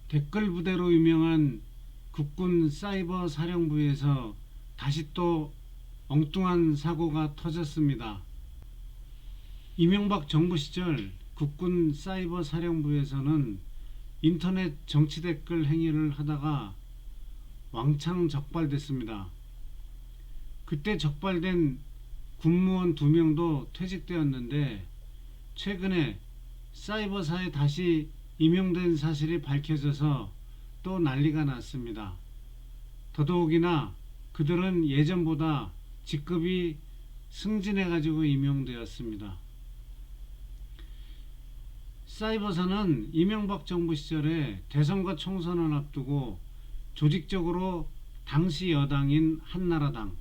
댓글 부대로 유명한 국군 사이버 사령부에서 다시 또 엉뚱한 사고가 터졌습니다. 이명박 정부 시절 국군 사이버 사령부에서는 인터넷 정치 댓글 행위를 하다가 왕창 적발됐습니다. 그때 적발된 군무원 2명도 퇴직되었는데 최근에 사이버사에 다시 임용된 사실이 밝혀져서 또 난리가 났습니다. 더더욱이나 그들은 예전보다 직급이 승진해가지고 임용되었습니다. 사이버사는 이명박 정부 시절에 대선과 총선을 앞두고 조직적으로 당시 여당인 한나라당,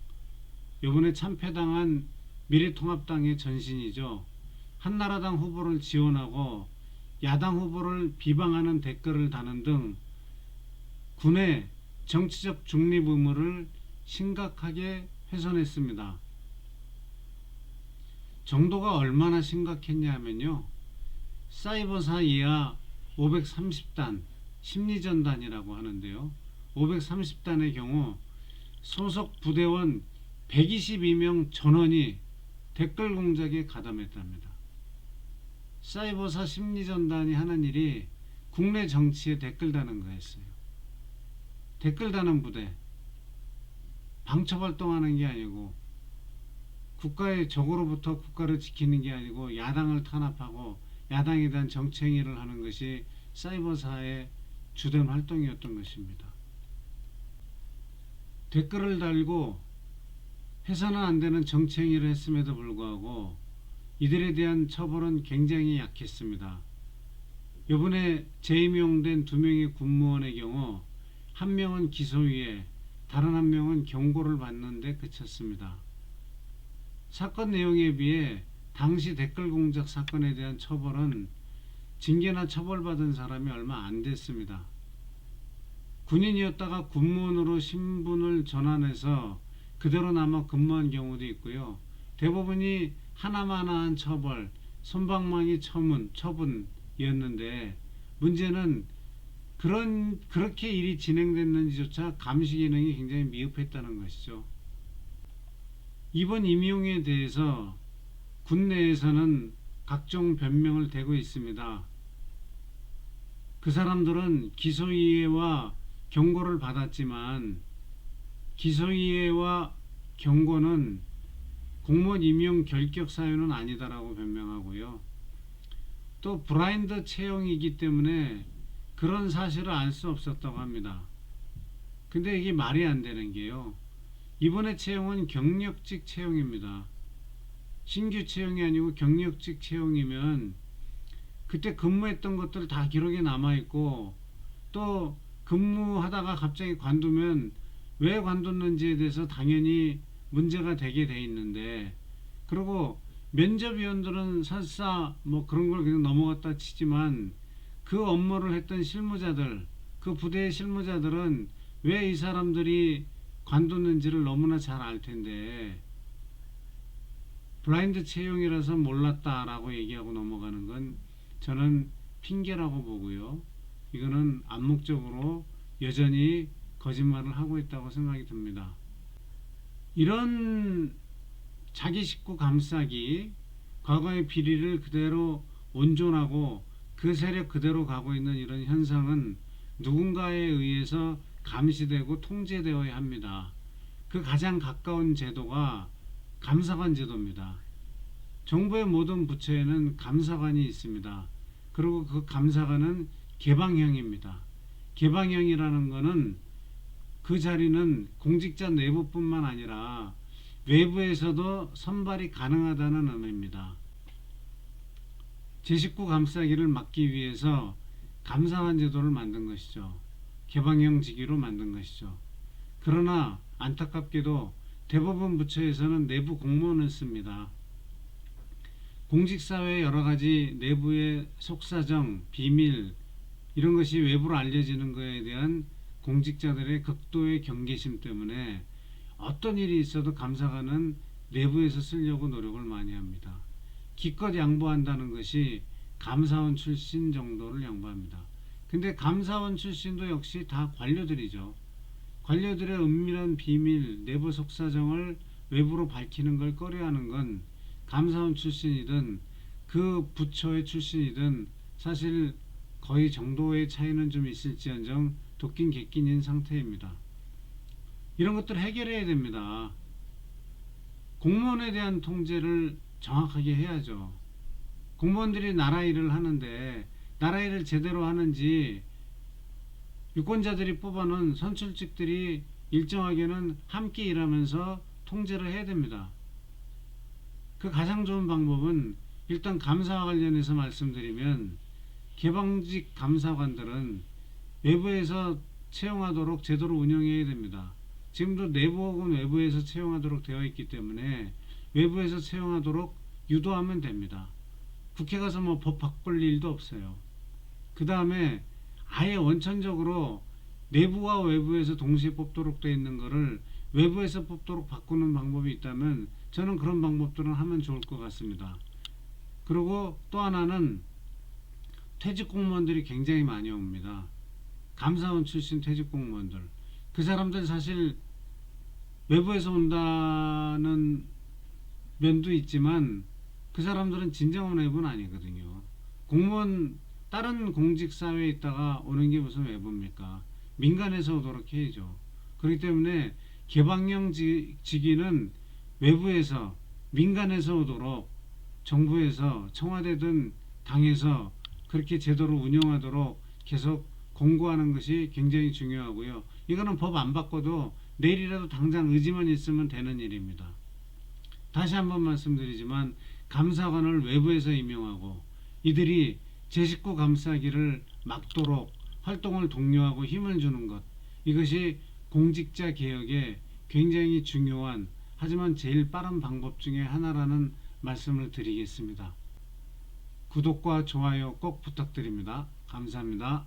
이번에 참패당한 미래통합당의 전신이죠. 한나라당 후보를 지원하고 야당 후보를 비방하는 댓글을 다는 등 군의 정치적 중립 의무를 심각하게 훼손했습니다. 정도가 얼마나 심각했냐 하면요, 사이버사 이하 530단 심리전단이라고 하는데요, 530단의 경우 소속 부대원 122명 전원이 댓글 공작에 가담했답니다. 사이버사 심리전단이 하는 일이 국내 정치에 댓글 다는 거였어요. 댓글 다는 부대, 방첩활동하는 게 아니고 국가의 적으로부터 국가를 지키는 게 아니고 야당을 탄압하고 야당에 대한 정치행위를 하는 것이 사이버사의 주된 활동이었던 것입니다. 댓글을 달고 해서는 안 되는 정치행위를 했음에도 불구하고 이들에 대한 처벌은 굉장히 약했습니다. 이번에 재임용된 2명의 군무원의 경우 한 명은 기소유예, 다른 한 명은 경고를 받는데 그쳤습니다. 사건 내용에 비해 당시 댓글 공작 사건에 대한 처벌은 징계나 처벌받은 사람이 얼마 안 됐습니다. 군인이었다가 군무원으로 신분을 전환해서 그대로 남아 근무한 경우도 있고요. 대부분이 하나마나한 처벌, 솜방망이 처분이었는데 문제는 그렇게 일이 진행됐는지조차 감시 기능이 굉장히 미흡했다는 것이죠. 이번 임용에 대해서 군 내에서는 각종 변명을 대고 있습니다. 그 사람들은 기소이해와 경고를 받았지만 기소이해와 경고는 공무원 임용 결격 사유는 아니다라고 변명하고요. 또 브라인드 채용이기 때문에 그런 사실을 알 수 없었다고 합니다. 근데 이게 말이 안 되는 게요, 이번에 채용은 경력직 채용입니다. 신규 채용이 아니고 경력직 채용이면 그때 근무했던 것들 다 기록에 남아있고 또 근무하다가 갑자기 관두면 왜 관뒀는지에 대해서 당연히 문제가 되게 돼 있는데, 그리고 면접위원들은 설사 뭐 그런 걸 그냥 넘어갔다 치지만 그 업무를 했던 실무자들, 그 부대의 실무자들은 왜 이 사람들이 관뒀는지를 너무나 잘 알 텐데 블라인드 채용이라서 몰랐다라고 얘기하고 넘어가는 건 저는 핑계라고 보고요. 이거는 암묵적으로 여전히 거짓말을 하고 있다고 생각이 듭니다. 이런 자기 식구 감싸기, 과거의 비리를 그대로 온전하고 그 세력 그대로 가고 있는 이런 현상은 누군가에 의해서 감시되고 통제되어야 합니다. 그 가장 가까운 제도가 감사관 제도입니다. 정부의 모든 부처에는 감사관이 있습니다. 그리고 그 감사관은 개방형입니다. 개방형이라는 것은 그 자리는 공직자 내부뿐만 아니라 외부에서도 선발이 가능하다는 의미입니다. 제 식구 감싸기를 막기 위해서 감사관 제도를 만든 것이죠. 개방형 직위로 만든 것이죠. 그러나 안타깝게도 대부분 부처에서는 내부 공무원을 씁니다. 공직사회의 여러가지 내부의 속사정, 비밀 이런 것이 외부로 알려지는 것에 대한 공직자들의 극도의 경계심 때문에 어떤 일이 있어도 감사관은 내부에서 쓰려고 노력을 많이 합니다. 기껏 양보한다는 것이 감사원 출신 정도를 양보합니다. 근데 감사원 출신도 역시 다 관료들이죠. 관료들의 은밀한 비밀, 내부 속사정을 외부로 밝히는 걸 꺼려하는 건 감사원 출신이든 그 부처의 출신이든 사실 거의 정도의 차이는 좀 있을지언정 도끼인 객기인 상태입니다. 이런 것들 해결해야 됩니다. 공무원에 대한 통제를 정확하게 해야죠. 공무원들이 나라 일을 하는데 나라 일을 제대로 하는지 유권자들이 뽑아놓은 선출직들이 일정하게는 함께 일하면서 통제를 해야 됩니다. 그 가장 좋은 방법은 일단 감사와 관련해서 말씀드리면 개방직 감사관들은 외부에서 채용하도록 제도로 운영해야 됩니다. 지금도 내부 혹은 외부에서 채용하도록 되어 있기 때문에 외부에서 채용하도록 유도하면 됩니다. 국회 가서 뭐 법 바꿀 일도 없어요. 그 다음에 아예 원천적으로 내부와 외부에서 동시에 뽑도록 되어 있는 것을 외부에서 뽑도록 바꾸는 방법이 있다면 저는 그런 방법들은 하면 좋을 것 같습니다. 그리고 또 하나는 퇴직 공무원들이 굉장히 많이 옵니다. 감사원 출신 퇴직 공무원들. 그 사람들 사실 외부에서 온다는 면도 있지만 그 사람들은 진정한 외부는 아니거든요. 공무원 다른 공직사회에 있다가 오는 게 무슨 외부입니까? 민간에서 오도록 해야죠. 그렇기 때문에 개방형 직위는 외부에서 민간에서 오도록 정부에서 청와대든 당에서 그렇게 제도로 운영하도록 계속 공고하는 것이 굉장히 중요하고요. 이거는 법 안 바꿔도 내일이라도 당장 의지만 있으면 되는 일입니다. 다시 한번 말씀드리지만 감사관을 외부에서 임명하고 이들이 제 식구 감싸기를 막도록 활동을 독려하고 힘을 주는 것, 이것이 공직자 개혁에 굉장히 중요한 하지만 제일 빠른 방법 중에 하나라는 말씀을 드리겠습니다. 구독과 좋아요 꼭 부탁드립니다. 감사합니다.